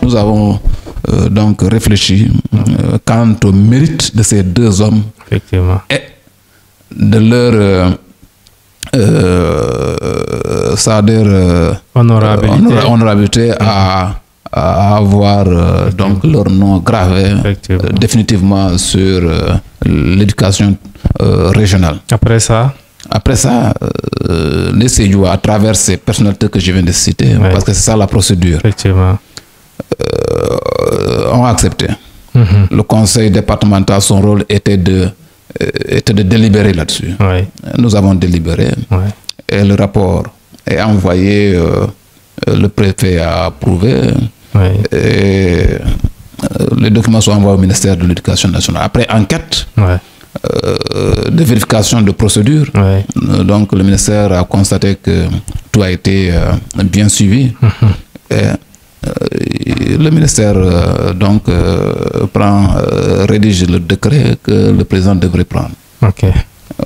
Nous avons donc réfléchi quant au mérite de ces deux hommes. Effectivement. Et de leur honorabilité à avoir donc leur nom gravé définitivement sur l'éducation régionale. Après ça, les Sédhiou, à travers ces personnalités que je viens de citer, parce que c'est ça la procédure, effectivement, ont accepté. Le conseil départemental, son rôle était de délibérer là-dessus. Nous avons délibéré et le rapport est envoyé, le préfet a approuvé et les documents sont envoyés au ministère de l'Éducation nationale. Après enquête de vérification de procédure, donc le ministère a constaté que tout a été bien suivi. Et le ministère donc rédige le décret que le président devrait prendre.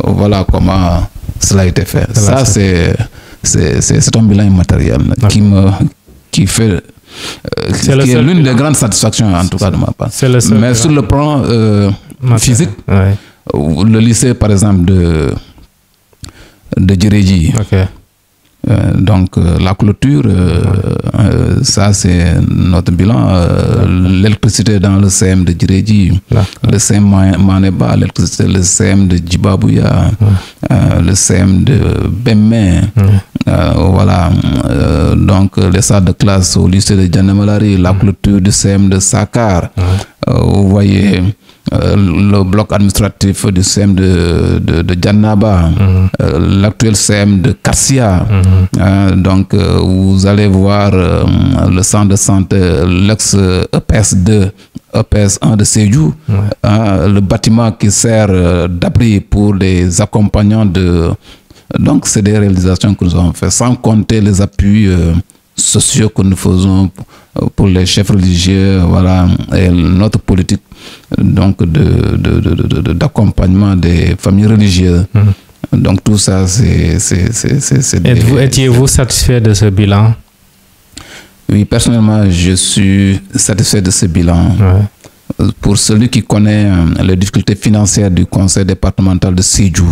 Voilà comment cela a été fait. Ça, c'est un bilan immatériel qui est l'une des grandes satisfactions, en tout cas de ma part. Mais sur le plan physique, le lycée, par exemple, de Djiréji, donc la clôture, ça c'est notre bilan. L'électricité dans le CM de Djiréji, le CM Maneba, l'électricité, le CM de Djibabouya, le CM de Bemé, voilà. Donc les salles de classe au lycée de Djanemalari, la clôture du CM de Sakar, vous voyez. Le bloc administratif du CM de Djannaba, l'actuel CM de Kassia. Donc, vous allez voir le centre de santé, l'ex-EPS2, EPS1 de Sédhiou, le bâtiment qui sert d'abri pour les accompagnants de... Donc, c'est des réalisations que nous avons faites, sans compter les appuis sociaux que nous faisons pour les chefs religieux, voilà, et notre politique donc d'accompagnement des familles religieuses. Donc tout ça, c'est Étiez-vous satisfait de ce bilan? Oui, personnellement, je suis satisfait de ce bilan. Pour celui qui connaît les difficultés financières du conseil départemental de Sédhiou,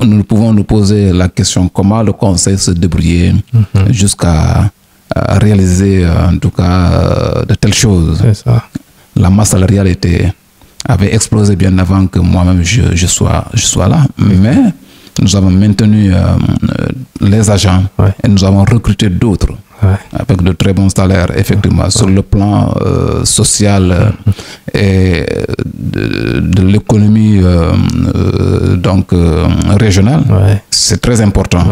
nous pouvons nous poser la question comment le conseil se débrouillait jusqu'à réaliser en tout cas de telles choses. La masse salariale avait explosé bien avant que moi-même je sois là, mais nous avons maintenu les agents et nous avons recruté d'autres avec de très bons salaires, effectivement, sur le plan social et de l'économie donc régionale. C'est très important.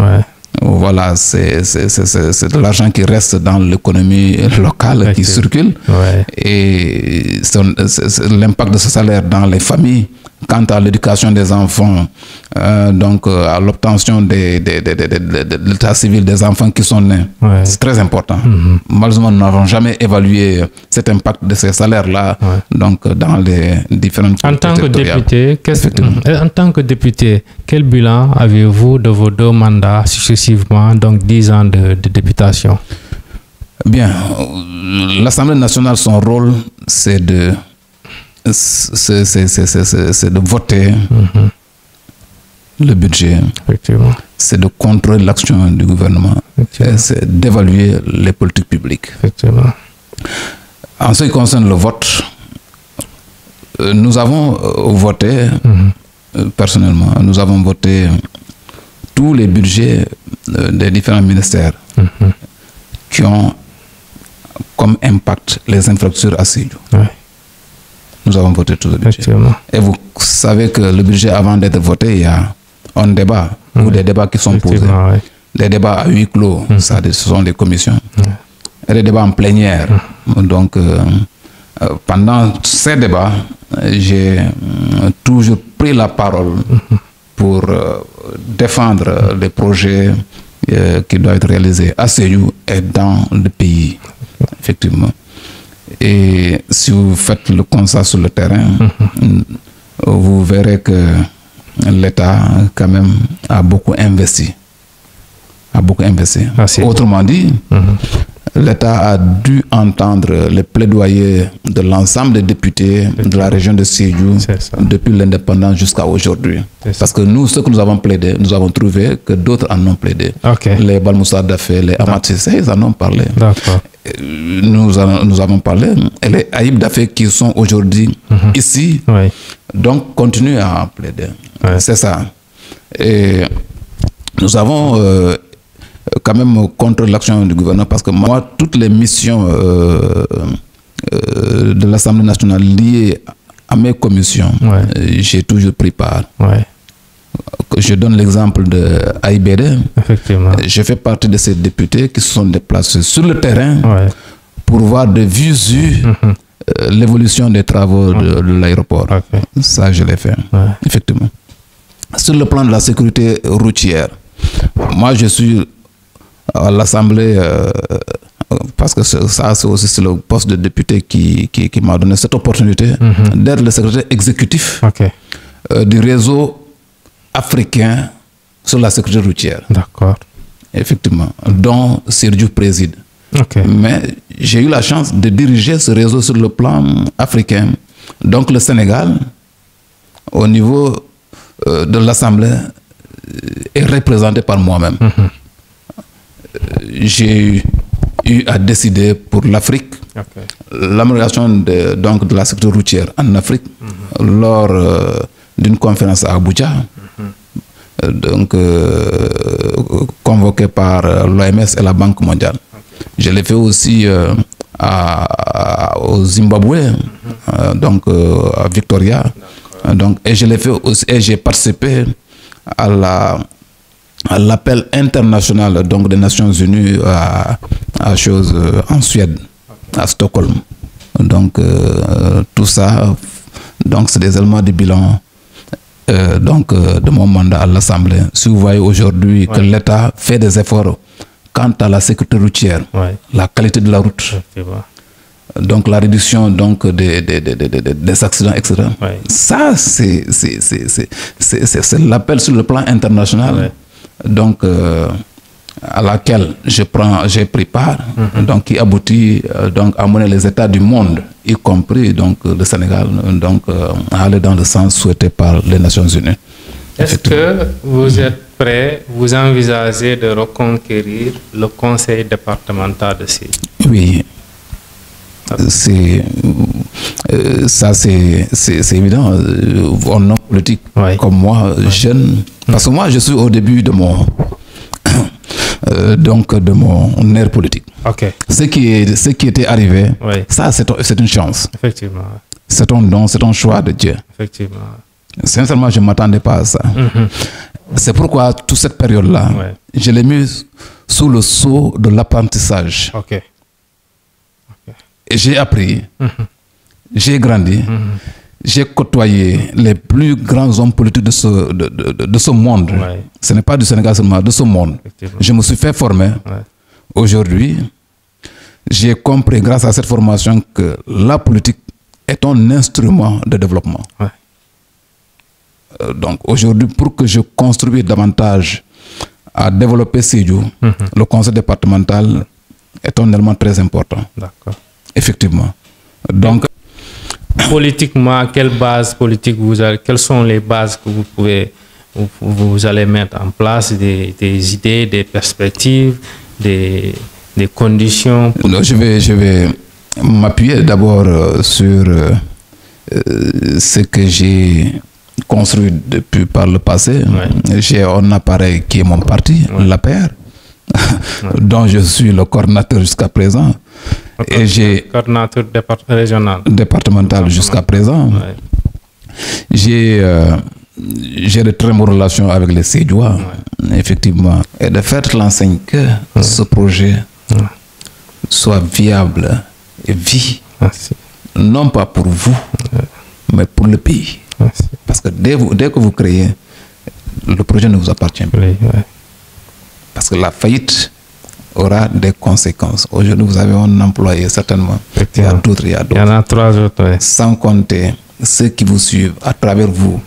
Voilà, c'est de l'argent qui reste dans l'économie locale qui circule. Et l'impact de ce salaire dans les familles, quant à l'éducation des enfants, donc à l'obtention de l'état civil des enfants qui sont nés, c'est très important. Malheureusement, nous n'avons jamais évalué cet impact de ces salaires-là donc dans les différentes collectivités territoriales. En tant que député, quel bilan avez-vous de vos 2 mandats successivement, donc 10 ans de députation? Bien, l'Assemblée nationale, son rôle, c'est de voter le budget, c'est de contrôler l'action du gouvernement, c'est d'évaluer les politiques publiques. En ce qui concerne le vote, nous avons voté, personnellement, nous avons voté tous les budgets des différents ministères qui ont comme impact les infrastructures à Sédhiou. Nous avons voté tout le budget. Et vous savez que le budget, avant d'être voté, il y a on débat, ou des débats qui sont posés. Oui. Les débats à huis clos, ça, ce sont des commissions. Et les débats en plénière. Donc, pendant ces débats, j'ai toujours pris la parole pour défendre les projets qui doivent être réalisés à Sédhiou et dans le pays, effectivement. Et si vous faites le constat sur le terrain, vous verrez que l'État, quand même, a beaucoup investi. Autrement dit, l'État a dû entendre les plaidoyers de l'ensemble des députés de la région de Sédhiou depuis l'indépendance jusqu'à aujourd'hui. Parce que nous, ce que nous avons plaidé, nous avons trouvé que d'autres en ont plaidé. Les Balmoussa Dafé, les Ahmad Cissé, ils en ont parlé. Nous avons parlé. Et les Aïb Dafé qui sont aujourd'hui ici, donc continuent à plaider. C'est ça. Et nous avons quand même contre l'action du gouvernement, parce que moi, toutes les missions de l'Assemblée nationale liées à mes commissions, j'ai toujours pris part. Je donne l'exemple de AIBD. Je fais partie de ces députés qui se sont déplacés sur le terrain pour voir de visu l'évolution des travaux de l'aéroport. Ça, je l'ai fait, effectivement. Sur le plan de la sécurité routière, moi, je suis à l'Assemblée, parce que ça, c'est aussi le poste de député qui m'a donné cette opportunité d'être le secrétaire exécutif du réseau africain sur la sécurité routière. D'accord. Effectivement, dont Sédhiou préside. Mais j'ai eu la chance de diriger ce réseau sur le plan africain. Donc le Sénégal, au niveau de l'Assemblée, est représenté par moi-même. J'ai eu à décider pour l'Afrique l'amélioration de la sécurité routière en Afrique lors d'une conférence à Abuja, convoquée par l'OMS et la Banque mondiale. Je l'ai fait aussi au Zimbabwe, à Victoria, et je l'ai fait aussi, et j'ai participé à l'appel international des Nations Unies en Suède, à Stockholm. Tout ça, c'est des éléments de bilan de mon mandat à l'Assemblée. Si vous voyez aujourd'hui que l'État fait des efforts quant à la sécurité routière, la qualité de la route, donc la réduction des accidents, etc. Ça, c'est l'appel sur le plan international. À laquelle j'ai pris part, qui aboutit à mener les États du monde, y compris le Sénégal, à aller dans le sens souhaité par les Nations Unies. Est-ce que vous êtes prêt, vous envisagez de reconquérir le conseil départemental de Sédhiou? Oui. Ça c'est évident. Un homme politique comme moi, jeune, parce que moi je suis au début de mon de mon ère politique. Ce qui était arrivé, ça c'est une chance. Effectivement. C'est un don, c'est un choix de Dieu. Effectivement. Sincèrement, je ne m'attendais pas à ça. C'est pourquoi toute cette période-là, je l'ai mise sous le sceau de l'apprentissage. Et j'ai appris, j'ai grandi, j'ai côtoyé les plus grands hommes politiques de ce monde. Ce n'est pas du Sénégal seulement, de ce monde. Je me suis fait former. Aujourd'hui, j'ai compris grâce à cette formation que la politique est un instrument de développement. Donc aujourd'hui, pour que je construise davantage à développer Sédhiou, le conseil départemental est un élément très important. D'accord. Effectivement. Donc, politiquement, quelle base politique vous avez, quelles sont les bases que vous allez mettre en place, des idées, des perspectives, des conditions? Je vais m'appuyer d'abord sur ce que j'ai construit depuis par le passé. J'ai un appareil qui est mon parti, l'APR, dont je suis le coordinateur jusqu'à présent. Et j'ai coordinateur régional. Départemental jusqu'à présent. J'ai j'ai de très bonnes relations avec les Sédiois, effectivement. Et de faire l'enseigne que ce projet soit viable et vie, non pas pour vous, mais pour le pays. Parce que dès que vous créez, le projet ne vous appartient plus. Parce que la faillite aura des conséquences. Aujourd'hui, vous avez un employé, certainement. Il y a d'autres, il y en a 3 autres. Sans compter ceux qui vous suivent à travers vous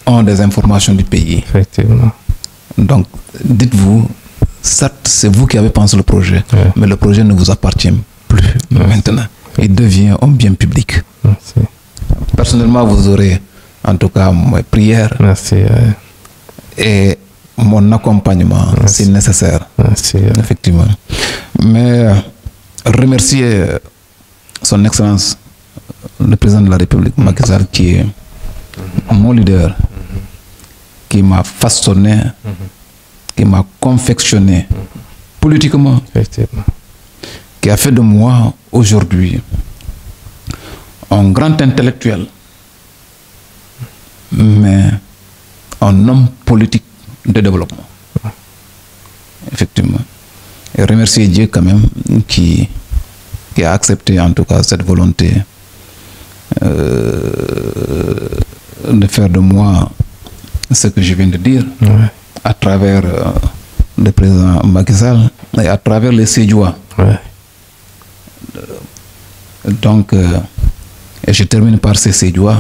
ont des informations du pays. Effectivement. Donc, dites-vous, certes, c'est vous qui avez pensé le projet, mais le projet ne vous appartient plus maintenant. Il devient un bien public. Personnellement, vous aurez, en tout cas, mes prières et mon accompagnement, si nécessaire. Effectivement. Mais remercier son Excellence, le président de la République, Macky Sall, qui est mon leader, qui m'a façonné, qui m'a confectionné politiquement, qui a fait de moi aujourd'hui un grand intellectuel, mais un homme politique de développement. Effectivement. Et remercier Dieu quand même qui a accepté en tout cas cette volonté de faire de moi ce que je viens de dire à travers le président Macky Sall et à travers les Sédiois. Donc, et je termine par ces Sédiois,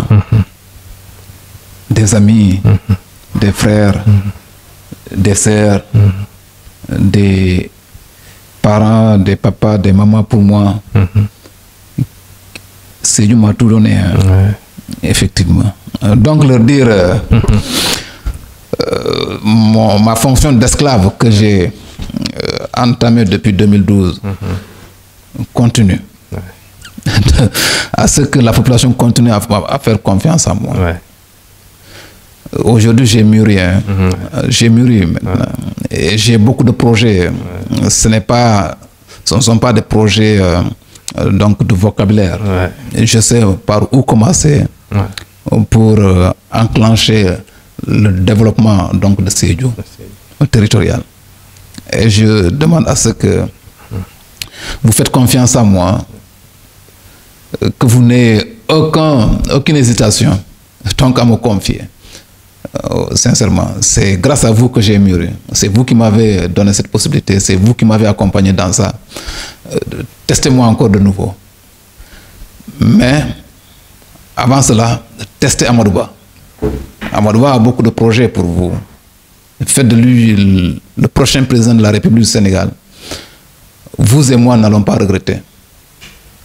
des amis, des frères, des sœurs, des parents, des papas, des mamans pour moi. Sédhiou m'a tout donné, effectivement. Donc leur dire ma fonction d'esclave que j'ai entamée depuis 2012 continue. À ce que la population continue à faire confiance en moi. Aujourd'hui, j'ai mûri, j'ai mûri maintenant. Et j'ai beaucoup de projets. Ce ne sont pas des projets donc de vocabulaire. Je sais par où commencer pour enclencher le développement donc de Sédhiou territorial. Et je demande à ce que vous faites confiance à moi, que vous n'ayez aucune hésitation donc à me confier. Sincèrement, c'est grâce à vous que j'ai mûri. C'est vous qui m'avez donné cette possibilité. C'est vous qui m'avez accompagné dans ça. Testez-moi encore de nouveau. Mais avant cela, testez Amadou Ba. Amadou Ba a beaucoup de projets pour vous. Faites de lui le prochain président de la République du Sénégal. Vous et moi n'allons pas regretter.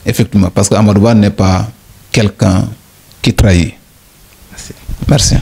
Effectivement, parce qu'Amadou Ba n'est pas quelqu'un qui trahit. Merci.